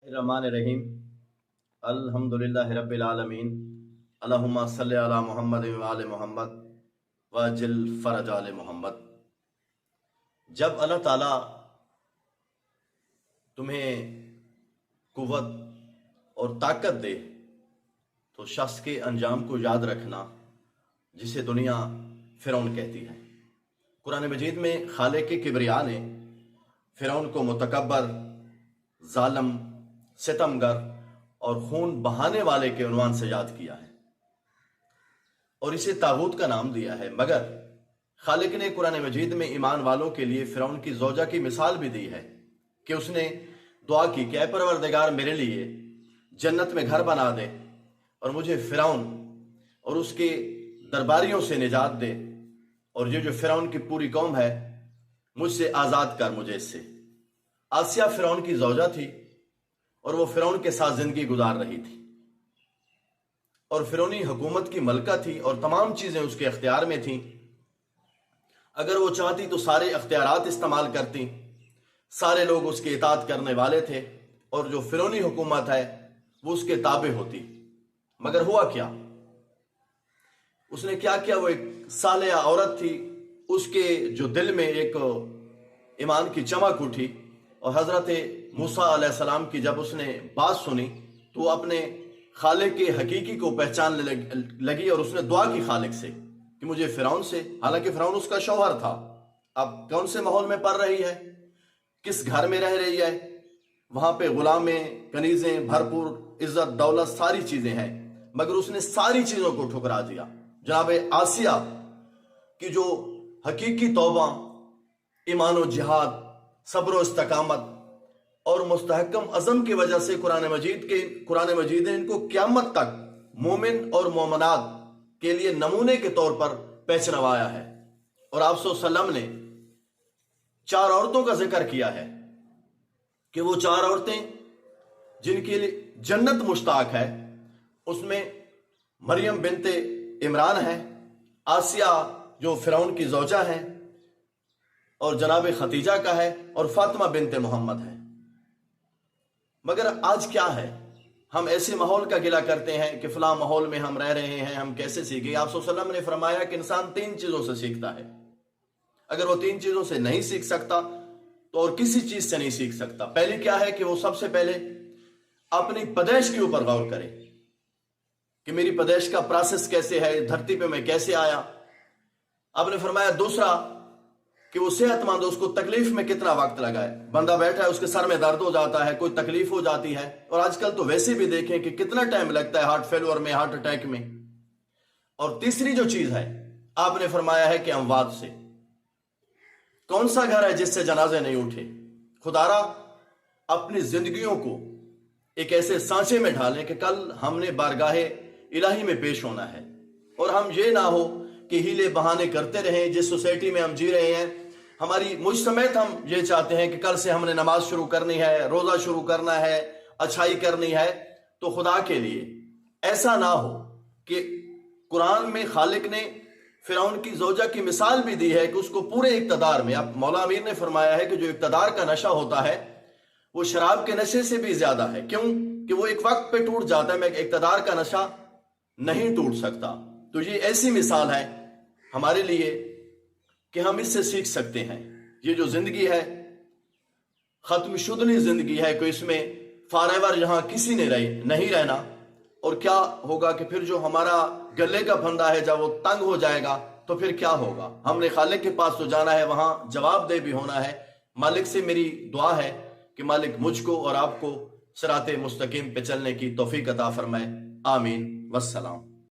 الرحمن الرحیم الحمدللہ رب العالمین اللہم صلی علی محمد و آل محمد واجل فرج آل محمد۔ جب اللہ تعالیٰ تمہیں قوت اور طاقت دے تو شخص کے انجام کو یاد رکھنا، جسے دنیا فرعون کہتی ہے۔ قرآن مجید میں خالق کبریا نے فرعون کو متکبر، ظالم، ستمگر اور خون بہانے والے کے عنوان سے یاد کیا ہے اور اسے طاغوت کا نام دیا ہے، مگر خالق نے قرآن مجید میں ایمان والوں کے لیے فرعون کی زوجہ کی مثال بھی دی ہے کہ اس نے دعا کی کہ اے پروردگار میرے لیے جنت میں گھر بنا دے اور مجھے فرعون اور اس کے درباریوں سے نجات دے، اور یہ جو فرعون کی پوری قوم ہے مجھ سے آزاد کر مجھے اس سے۔ آسیہ فرعون کی زوجہ تھی اور وہ فرعون کے ساتھ زندگی گزار رہی تھی اور فرعونی حکومت کی ملکہ تھی اور تمام چیزیں اس کے اختیار میں تھیں۔ اگر وہ چاہتی تو سارے اختیارات استعمال کرتی، سارے لوگ اس کے اطاعت کرنے والے تھے اور جو فرعونی حکومت ہے وہ اس کے تابع ہوتی، مگر ہوا کیا؟ اس نے کیا کیا؟ وہ ایک صالحہ عورت تھی، اس کے جو دل میں ایک ایمان کی چمک اٹھی، اور حضرت موسیٰ علیہ السلام کی جب اس نے بات سنی تو وہ اپنے خالق کے حقیقی کو پہچاننے لگی اور اس نے دعا کی خالق سے کہ مجھے فرعون سے، حالانکہ فرعون اس کا شوہر تھا، اب کون سے ماحول میں پڑ رہی ہے، کس گھر میں رہ رہی ہے، وہاں پہ غلامیں، کنیزیں، بھرپور عزت دولت ساری چیزیں ہیں، مگر اس نے ساری چیزوں کو ٹھکرا دیا۔ جناب آسیہ کی جو حقیقی توبہ، ایمان و جہاد، صبر و استقامت اور مستحکم عزم کی وجہ سے قرآن مجید نے ان کو قیامت تک مومن اور مومنات کے لیے نمونے کے طور پر پہچنوایا ہے۔ اور آپ صلی اللہ علیہ وسلم نے 4 عورتوں کا ذکر کیا ہے کہ وہ 4 عورتیں جن کے لیے جنت مشتاق ہے، اس میں مریم بنت عمران ہے، آسیہ جو فرعون کی زوجہ ہے اور جناب ختیجہ کا ہے، اور فاطمہ بنت محمد ہے۔ مگر آج کیا ہے؟ ہم ایسے ماحول کا گلہ کرتے ہیں کہ فلاں ماحول میں ہم رہ رہے ہیں، ہم کیسے سیکھیں؟ آپ صلی اللہ علیہ وسلم نے فرمایا کہ انسان 3 چیزوں سے سیکھتا ہے، اگر وہ 3 چیزوں سے نہیں سیکھ سکتا تو اور کسی چیز سے نہیں سیکھ سکتا۔ پہلی کیا ہے کہ وہ سب سے پہلے اپنی پیدائش کے اوپر غور کرے کہ میری پیدائش کا پروسیس کیسے ہے، دھرتی پہ میں کیسے آیا۔ آپ نے فرمایا دوسرا کہ وہ صحت مند، اس کو تکلیف میں کتنا وقت لگا ہے، بندہ بیٹھا ہے اس کے سر میں درد ہو جاتا ہے، کوئی تکلیف ہو جاتی ہے، اور آج کل تو ویسے بھی دیکھیں کہ کتنا ٹائم لگتا ہے ہارٹ فیلور میں، ہارٹ اٹیک میں۔ اور تیسری جو چیز ہے آپ نے فرمایا ہے کہ اموات سے، کون سا گھر ہے جس سے جنازے نہیں اٹھے؟ خدارا اپنی زندگیوں کو ایک ایسے سانچے میں ڈھالیں کہ کل ہم نے بارگاہ الہی میں پیش ہونا ہے، اور ہم یہ نہ ہو کہ ہیلے بہانے کرتے رہیں۔ جس سوسائٹی میں ہم جی رہے ہیں، مجھ سمیت ہم یہ چاہتے ہیں کہ کل سے ہم نے نماز شروع کرنی ہے، روزہ شروع کرنا ہے، اچھائی کرنی ہے، تو خدا کے لیے ایسا نہ ہو کہ قرآن میں خالق نے فرعون کی زوجہ کی مثال بھی دی ہے کہ اس کو پورے اقتدار میں، اب مولا امیر نے فرمایا ہے کہ جو اقتدار کا نشہ ہوتا ہے وہ شراب کے نشے سے بھی زیادہ ہے، کیوں کہ وہ ایک وقت پہ ٹوٹ جاتا ہے، میں اقتدار کا نشہ نہیں ٹوٹ سکتا۔ تو یہ ایسی مثال ہے ہمارے لیے کہ ہم اس سے سیکھ سکتے ہیں۔ یہ جو زندگی ہے ختم شدنی زندگی ہے، کہ اس میں فار ایور یہاں کسی نے نہیں رہنا، اور کیا ہوگا کہ پھر جو ہمارا گلے کا پھندا ہے جب وہ تنگ ہو جائے گا تو پھر کیا ہوگا؟ ہم نے خالق کے پاس تو جانا ہے، وہاں جواب دہ بھی ہونا ہے۔ مالک سے میری دعا ہے کہ مالک مجھ کو اور آپ کو صراط مستقیم پہ چلنے کی توفیق عطا فرمائے، آمین، والسلام۔